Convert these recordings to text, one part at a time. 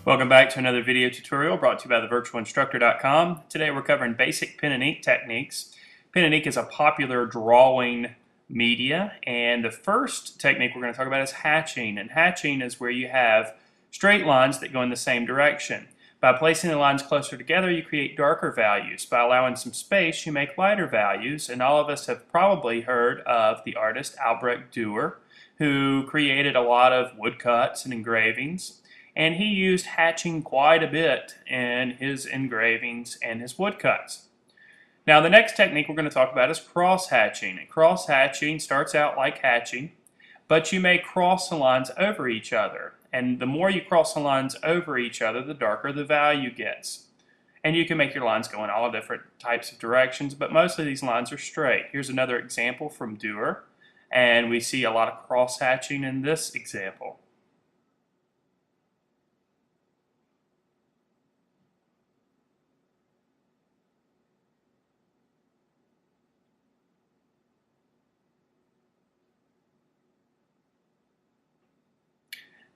Welcome back to another video tutorial brought to you by thevirtualinstructor.com. Today we're covering basic pen and ink techniques. Pen and ink is a popular drawing media, and the first technique we're going to talk about is hatching. And hatching is where you have straight lines that go in the same direction. By placing the lines closer together, you create darker values. By allowing some space, you make lighter values. And all of us have probably heard of the artist Albrecht Dürer, who created a lot of woodcuts and engravings. And he used hatching quite a bit in his engravings and his woodcuts. Now the next technique we're going to talk about is cross-hatching. And cross-hatching starts out like hatching, but you may cross the lines over each other. And the more you cross the lines over each other, the darker the value gets. And you can make your lines go in all different types of directions, but most of these lines are straight. Here's another example from Dürer, and we see a lot of cross-hatching in this example.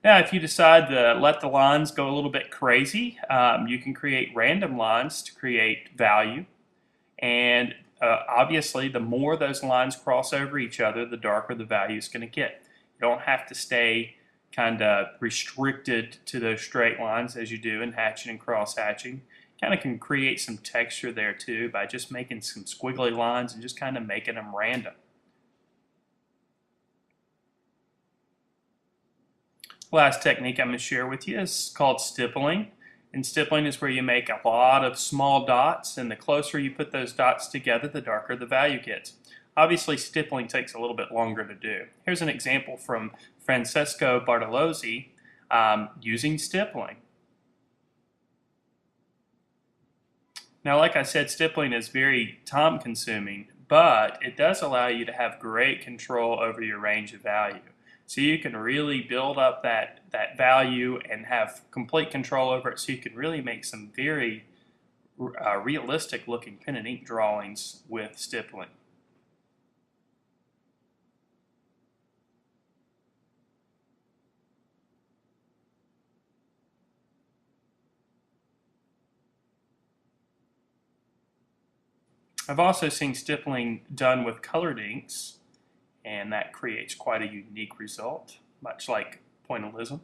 Now, if you decide to let the lines go a little bit crazy, you can create random lines to create value. And obviously, the more those lines cross over each other, the darker the value is going to get. You don't have to stay kind of restricted to those straight lines as you do in hatching and cross-hatching. Kind of can create some texture there too by just making some squiggly lines and just kind of making them random. Last technique I'm going to share with you is called stippling. And stippling is where you make a lot of small dots, and the closer you put those dots together, the darker the value gets. Obviously, stippling takes a little bit longer to do. Here's an example from Francesco Bartolozzi using stippling. Now, like I said, stippling is very time-consuming, but it does allow you to have great control over your range of value. So you can really build up that value and have complete control over it, so you can really make some very realistic looking pen and ink drawings with stippling. I've also seen stippling done with colored inks, and that creates quite a unique result, much like pointillism.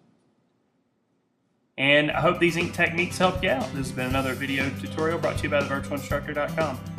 And I hope these ink techniques help you out. This has been another video tutorial brought to you by thevirtualinstructor.com.